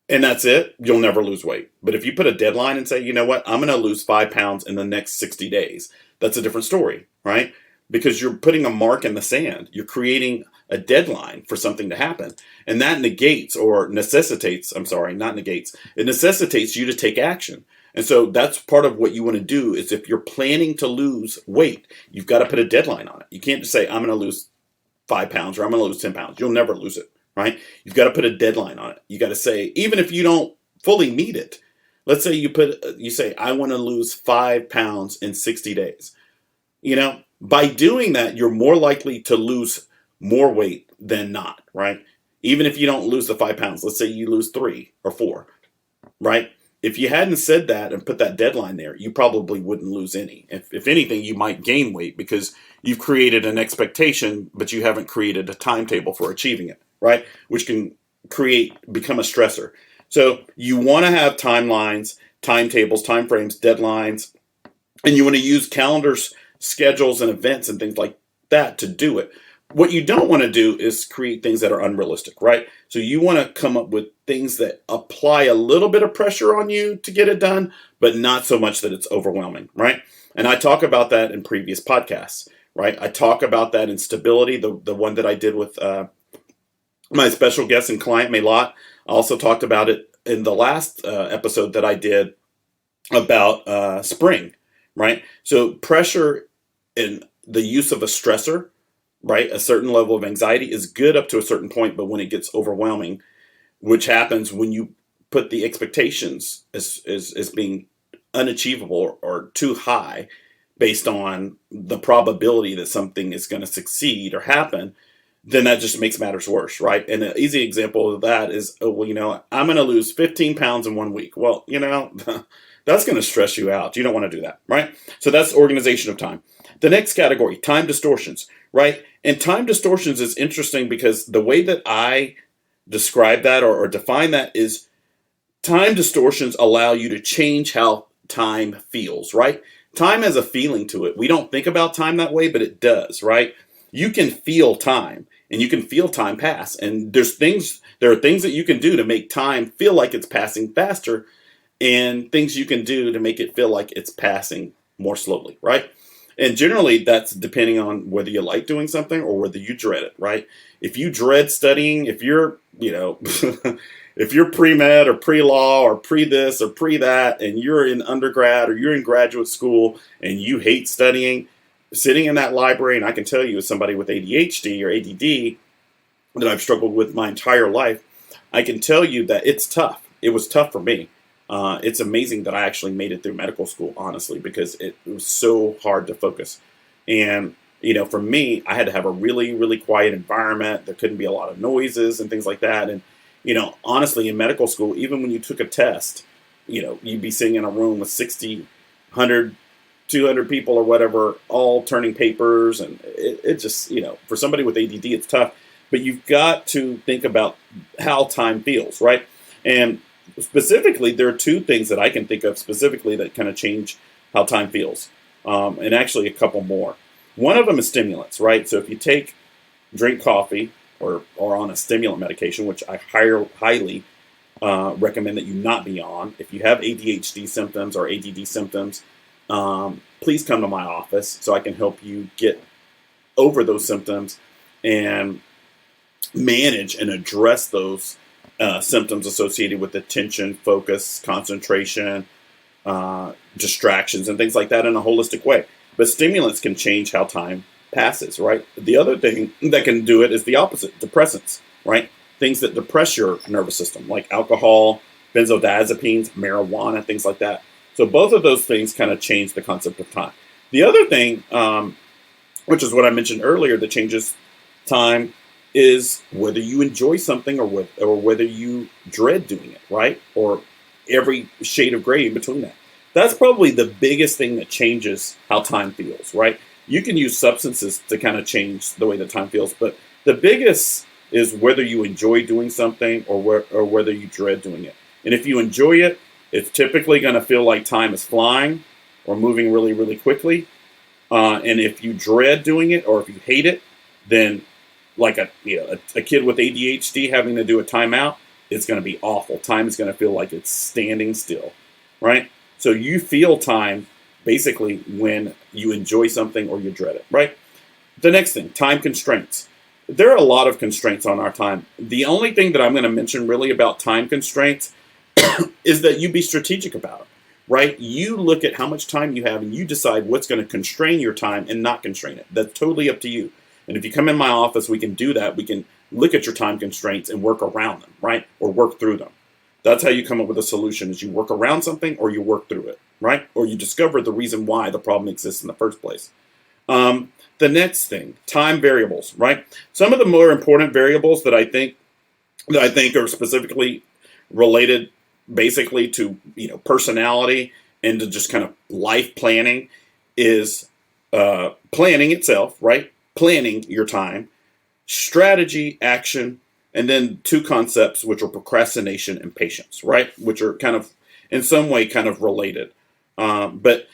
A: and that's it, you'll never lose weight. But if you put a deadline and say, you know what, I'm going to lose 5 pounds in the next 60 days, that's a different story, right? Because you're putting a mark in the sand. You're creating a deadline for something to happen. And that negates or necessitates, it necessitates you to take action. And so that's part of what you want to do is if you're planning to lose weight, you've got to put a deadline on it. You can't just say, I'm going to lose 5 pounds or I'm going to lose 10 pounds. You'll never lose it, right? You've got to put a deadline on it. You got to say, even if you don't fully meet it, let's say you say, I want to lose 5 pounds in 60 days. By doing that, you're more likely to lose more weight than not, right? Even if you don't lose the 5 pounds, let's say you lose 3 or 4, right? If you hadn't said that and put that deadline there, you probably wouldn't lose any. If anything, you might gain weight because you've created an expectation, but you haven't created a timetable for achieving it, right? Which can become a stressor. So you want to have timelines, timetables, timeframes, deadlines, and you want to use calendars, schedules, and events and things like that to do it. What you don't want to do is create things that are unrealistic, right? So you want to come up with things that apply a little bit of pressure on you to get it done, but not so much that it's overwhelming, right? And I talk about that in previous podcasts, right? I talk about that in Stability, the one that I did with my special guest and client, Maylot. I also talked about it in the last episode that I did about spring, right? So pressure in the use of a stressor, right? A certain level of anxiety is good up to a certain point, but when it gets overwhelming, which happens when you put the expectations as being unachievable or too high based on the probability that something is going to succeed or happen, then that just makes matters worse, right? And an easy example of that is, I'm going to lose 15 pounds in 1 week. Well, that's going to stress you out. You don't want to do that, right? So that's organization of time. The next category, time distortions, right? And time distortions is interesting because the way that I describe that or define that is time distortions allow you to change how time feels, right? Time has a feeling to it. We don't think about time that way, but it does, right? You can feel time and you can feel time pass. And there are things that you can do to make time feel like it's passing faster and things you can do to make it feel like it's passing more slowly, right? And generally, that's depending on whether you like doing something or whether you dread it, right? If you dread studying, if you're, if you're pre-med or pre-law or pre-this or pre-that, and you're in undergrad or you're in graduate school and you hate studying, sitting in that library, and I can tell you as somebody with ADHD or ADD that I've struggled with my entire life, I can tell you that it's tough. It was tough for me. It's amazing that I actually made it through medical school, honestly, because it was so hard to focus. And, for me, I had to have a really, really quiet environment. There couldn't be a lot of noises and things like that. And, honestly, in medical school, even when you took a test, you'd be sitting in a room with 60, 100, 200 people or whatever, all turning papers. And it just, for somebody with ADD, it's tough. But you've got to think about how time feels, right? And specifically, there are two things that I can think of specifically that kind of change how time feels, and actually a couple more. One of them is stimulants, right? So if you drink coffee or on a stimulant medication, which I highly recommend that you not be on. If you have ADHD symptoms or ADD symptoms, please come to my office so I can help you get over those symptoms and manage and address those symptoms associated with attention, focus, concentration, distractions, and things like that in a holistic way. But stimulants can change how time passes, right? The other thing that can do it is the opposite, depressants, right? Things that depress your nervous system, like alcohol, benzodiazepines, marijuana, things like that. So both of those things kind of change the concept of time. The other thing, which is what I mentioned earlier, that changes time is whether you enjoy something or whether you dread doing it, right? Or every shade of gray in between that. That's probably the biggest thing that changes how time feels, right? You can use substances to kind of change the way that time feels, but the biggest is whether you enjoy doing something or whether you dread doing it. And if you enjoy it, it's typically going to feel like time is flying or moving really, really quickly. And if you dread doing it or if you hate it, then like a kid with ADHD having to do a timeout, it's going to be awful. Time is going to feel like it's standing still, right? So you feel time basically when you enjoy something or you dread it, right? The next thing, time constraints. There are a lot of constraints on our time. The only thing that I'm going to mention really about time constraints is that you be strategic about it, right? You look at how much time you have and you decide what's going to constrain your time and not constrain it. That's totally up to you. And if you come in my office, we can do that. We can look at your time constraints and work around them, right? Or work through them. That's how you come up with a solution, is you work around something or you work through it, right? Or you discover the reason why the problem exists in the first place. The next thing, time variables, right? Some of the more important variables that I think are specifically related basically to, personality and to just kind of life planning is planning itself, right? Planning your time, strategy, action, and then two concepts, which are procrastination and patience, right? Which are kind of, in some way, kind of related. But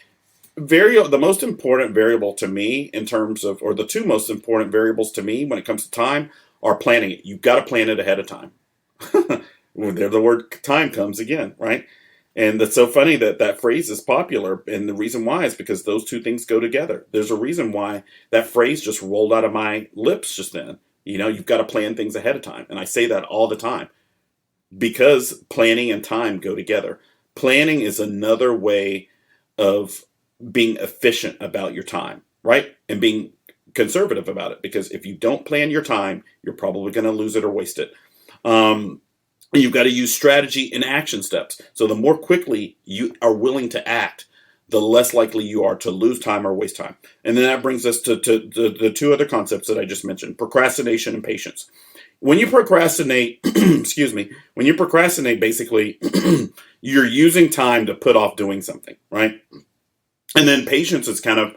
A: the most important variable to me in terms of, or the two most important variables to me when it comes to time are planning it. You've got to plan it ahead of time. There the word time comes again, right? And it's so funny that phrase is popular. And the reason why is because those two things go together. There's a reason why that phrase just rolled out of my lips just then. You've got to plan things ahead of time. And I say that all the time because planning and time go together. Planning is another way of being efficient about your time, right? And being conservative about it. Because if you don't plan your time, you're probably going to lose it or waste it. You've got to use strategy and action steps. So the more quickly you are willing to act, the less likely you are to lose time or waste time. And then that brings us to the two other concepts that I just mentioned, procrastination and patience. When you procrastinate, basically, you're using time to put off doing something, right? And then patience is kind of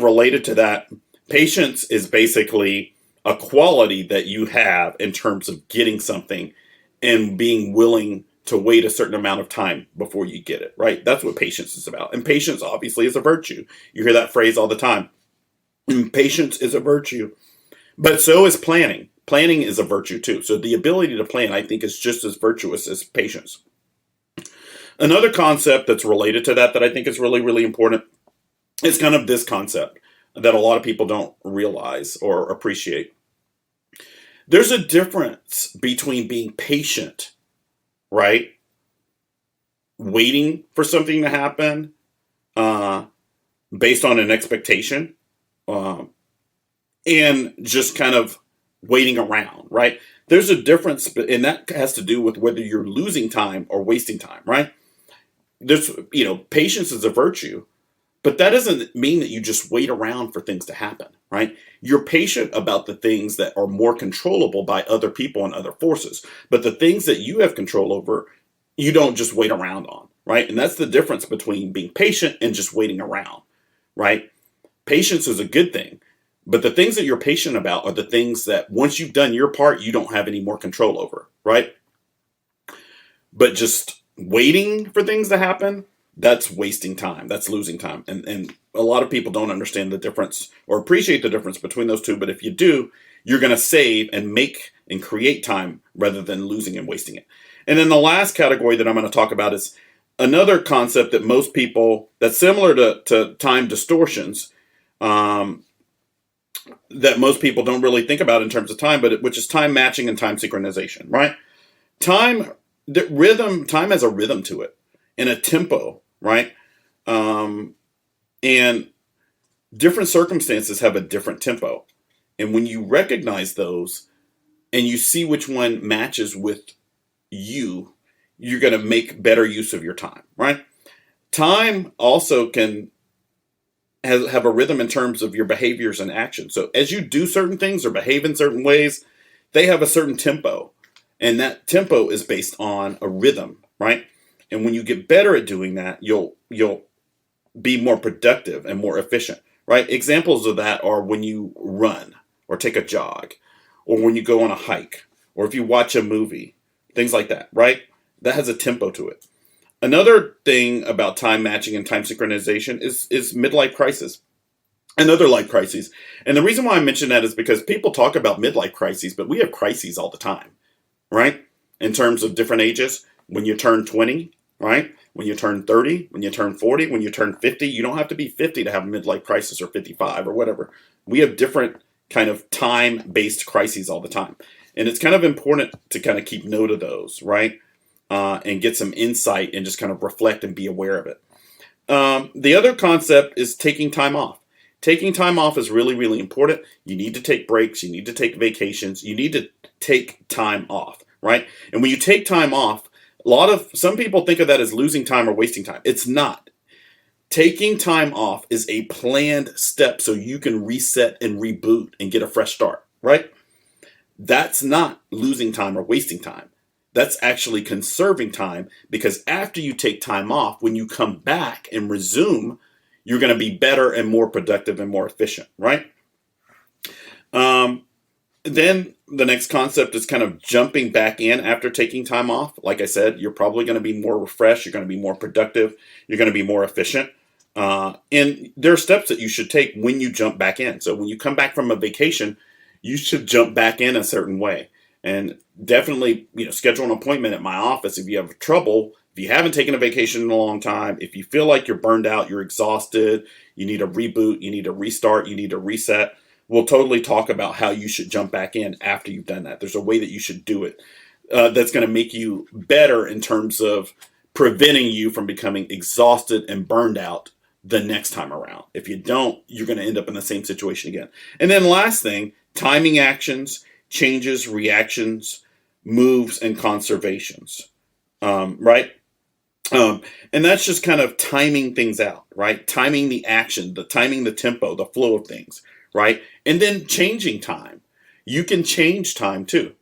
A: related to that. Patience is basically a quality that you have in terms of getting something and being willing to wait a certain amount of time before you get it, right? That's what patience is about. And patience obviously is a virtue. You hear that phrase all the time. And patience is a virtue. But so is planning. Planning is a virtue too. So the ability to plan, I think, is just as virtuous as patience. Another concept that's related to that I think is really, really important is kind of this concept that a lot of people don't realize or appreciate. There's a difference between being patient, right? Waiting for something to happen based on an expectation and just kind of waiting around, right? There's a difference, and that has to do with whether you're losing time or wasting time, right? Patience is a virtue, but that doesn't mean that you just wait around for things to happen, right? You're patient about the things that are more controllable by other people and other forces. But the things that you have control over, you don't just wait around on, right? And that's the difference between being patient and just waiting around, right? Patience is a good thing. But the things that you're patient about are the things that once you've done your part, you don't have any more control over, right? But just waiting for things to happen, that's wasting time. That's losing time. And a lot of people don't understand the difference or appreciate the difference between those two. But if you do, you're going to save and make and create time rather than losing and wasting it. And then the last category that I'm going to talk about is another concept that most people, that's similar to time distortions, that most people don't really think about in terms of time, which is time matching and time synchronization, right? Time has a rhythm to it and a tempo, right? And different circumstances have a different tempo. And when you recognize those and you see which one matches with you, you're going to make better use of your time, right? Time also can have a rhythm in terms of your behaviors and actions. So as you do certain things or behave in certain ways, they have a certain tempo. And that tempo is based on a rhythm, right? And when you get better at doing that, you'll be more productive and more efficient, right? Examples of that are when you run or take a jog or when you go on a hike or if you watch a movie, things like that, right? That has a tempo to it. Another thing about time matching and time synchronization is midlife crisis and other life crises. And the reason why I mention that is because people talk about midlife crises, but we have crises all the time, right? In terms of different ages, when you turn 20, right? When you turn 30, when you turn 40, when you turn 50, you don't have to be 50 to have a midlife crisis or 55 or whatever. We have different kind of time-based crises all the time. And it's kind of important to kind of keep note of those, right? And get some insight and just kind of reflect and be aware of it. The other concept is taking time off. taking time off is really, really important. You need to take breaks. You need to take vacations. You need to take time off, right? And when you take time off, some people think of that as losing time or wasting time. It's not. Taking time off is a planned step so you can reset and reboot and get a fresh start, right? That's not losing time or wasting time. That's actually conserving time, because after you take time off, when you come back and resume, you're going to be better and more productive and more efficient, right? Then the next concept is kind of jumping back in after taking time off. Like I said, you're probably going to be more refreshed. You're going to be more productive. You're going to be more efficient. And there are steps that you should take when you jump back in. So when you come back from a vacation, you should jump back in a certain way. And definitely, schedule an appointment at my office if you have trouble. If you haven't taken a vacation in a long time, if you feel like you're burned out, you're exhausted, you need a reboot, you need a restart, you need a reset, we'll totally talk about how you should jump back in after you've done that. There's a way that you should do it that's going to make you better in terms of preventing you from becoming exhausted and burned out the next time around. If you don't, you're going to end up in the same situation again. And then last thing, timing actions, changes, reactions, moves, and conservations, right? And that's just kind of timing things out, right? Timing the action, timing the tempo, the flow of things, right? And then changing time. You can change time too.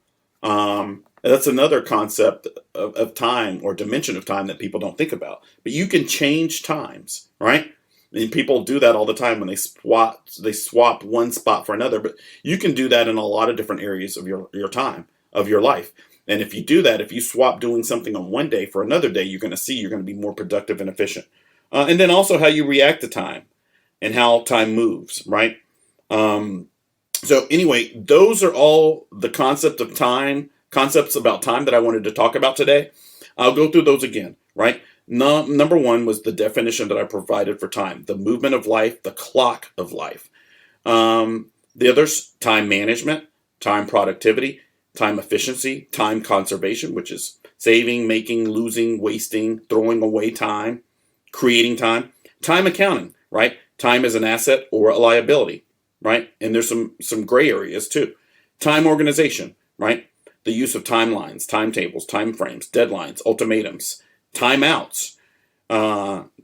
A: That's another concept of time, or dimension of time, that people don't think about. But you can change times, right? And people do that all the time when they swap one spot for another. But you can do that in a lot of different areas of your time, of your life. And if you do that, if you swap doing something on one day for another day, you're going to be more productive and efficient. And then also how you react to time and how time moves, right? So anyway, those are all the concepts about time that I wanted to talk about today. I'll go through those again, right? Number one was the definition that I provided for time, the movement of life, the clock of life. The others, time management, time productivity, time efficiency, time conservation, which is saving, making, losing, wasting, throwing away time, creating time, time accounting, right? Time is an asset or a liability, right? And there's some gray areas too. Time organization, right? The use of timelines, timetables, time frames, deadlines, ultimatums, timeouts,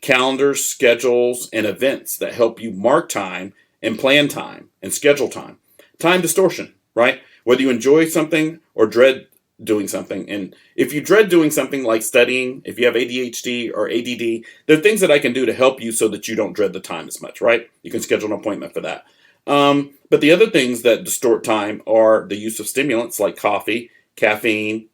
A: calendars, schedules, and events that help you mark time and plan time and schedule time. Time distortion, right? Whether you enjoy something or dread doing something. And if you dread doing something like studying, if you have ADHD or ADD, there are things that I can do to help you so that you don't dread the time as much, right? You can schedule an appointment for that. But the other things that distort time are the use of stimulants like coffee, caffeine,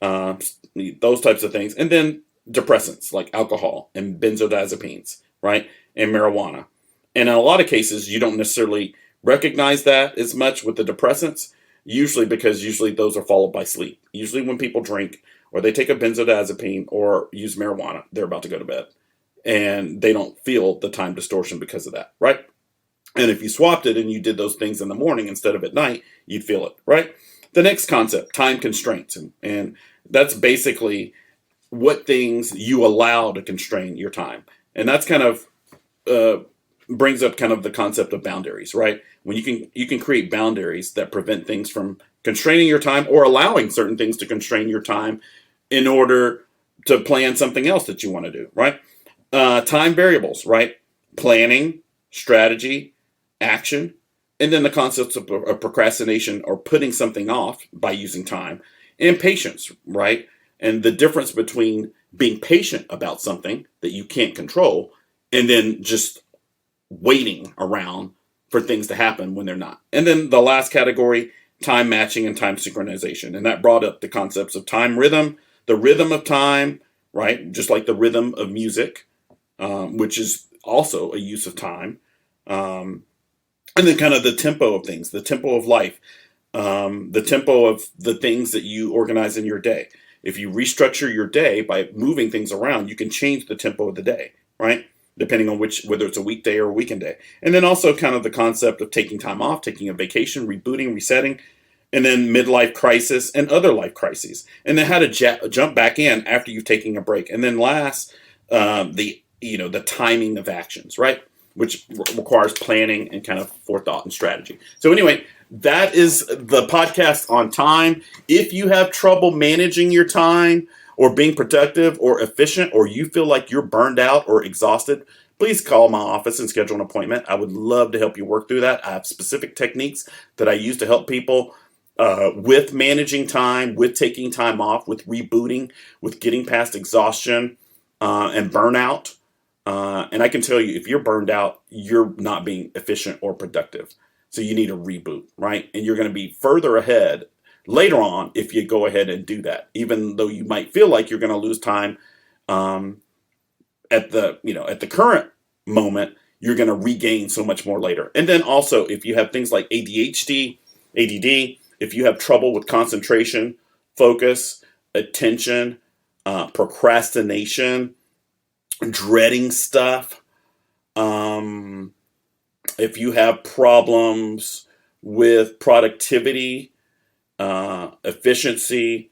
A: those types of things. And then depressants like alcohol and benzodiazepines, right? And marijuana. And in a lot of cases, you don't necessarily recognize that as much with the depressants, because those are followed by sleep. Usually when people drink or they take a benzodiazepine or use marijuana, they're about to go to bed. And they don't feel the time distortion because of that, right? And if you swapped it and you did those things in the morning instead of at night, you'd feel it, right? The next concept, time constraints. And that's basically what things you allow to constrain your time. And that's kind of brings up kind of the concept of boundaries, right? When you can create boundaries that prevent things from constraining your time or allowing certain things to constrain your time in order to plan something else that you want to do, right? Time variables, right? Planning, strategy, action, and then the concepts of procrastination or putting something off by using time, and patience, right? And the difference between being patient about something that you can't control and then just waiting around for things to happen when they're not. And then the last category, time matching and time synchronization. And that brought up the concepts of time rhythm, the rhythm of time, right? Just like the rhythm of music, which is also a use of time. And then kind of the tempo of things, the tempo of life, the tempo of the things that you organize in your day. If you restructure your day by moving things around, you can change the tempo of the day, right? Depending on whether it's a weekday or a weekend day. And then also kind of the concept of taking time off, taking a vacation, rebooting, resetting, and then midlife crisis and other life crises. And then how to jump back in after you've taken a break. And then last, the timing of actions, right? which requires planning and kind of forethought and strategy. So anyway, that is the podcast on time. If you have trouble managing your time or being productive or efficient, or you feel like you're burned out or exhausted, please call my office and schedule an appointment. I would love to help you work through that. I have specific techniques that I use to help people with managing time, with taking time off, with rebooting, with getting past exhaustion and burnout. And I can tell you, if you're burned out, you're not being efficient or productive. So you need a reboot, right? And you're going to be further ahead later on if you go ahead and do that, even though you might feel like you're going to lose time at the current moment. You're going to regain so much more later. And then also, if you have things like ADHD, ADD, if you have trouble with concentration, focus, attention, procrastination, dreading stuff, if you have problems with productivity, efficiency,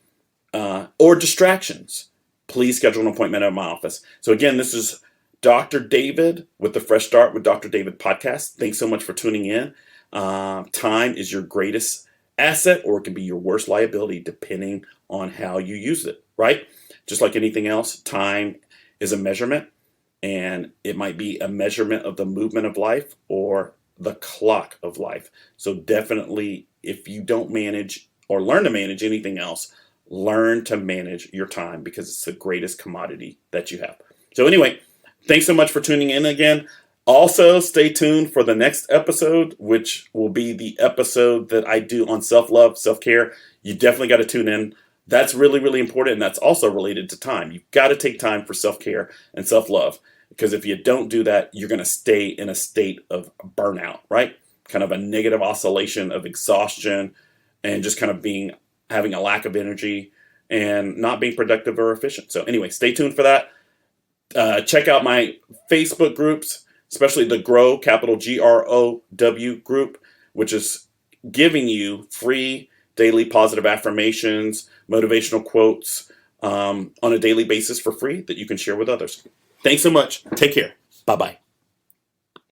A: or distractions, please schedule an appointment at my office. So again, this is Dr. David with the Fresh Start with Dr. David podcast. Thanks so much for tuning in. Time is your greatest asset, or it can be your worst liability depending on how you use it, right? Just like anything else, time is a measurement, and it might be a measurement of the movement of life or the clock of life. So definitely, if you don't manage or learn to manage anything else, learn to manage your time, because it's the greatest commodity that you have. So anyway, thanks so much for tuning in again. Also, stay tuned for the next episode, which will be the episode that I do on self-love, self-care. You definitely got to tune in. That's really, really important, and that's also related to time. You've got to take time for self-care and self-love, because if you don't do that, you're going to stay in a state of burnout, right? Kind of a negative oscillation of exhaustion and just kind of having a lack of energy and not being productive or efficient. So anyway, stay tuned for that. Check out my Facebook groups, especially the GROW, capital GROW group, which is giving you free daily positive affirmations, motivational quotes on a daily basis for free that you can share with others. Thanks so much. Take care. Bye-bye.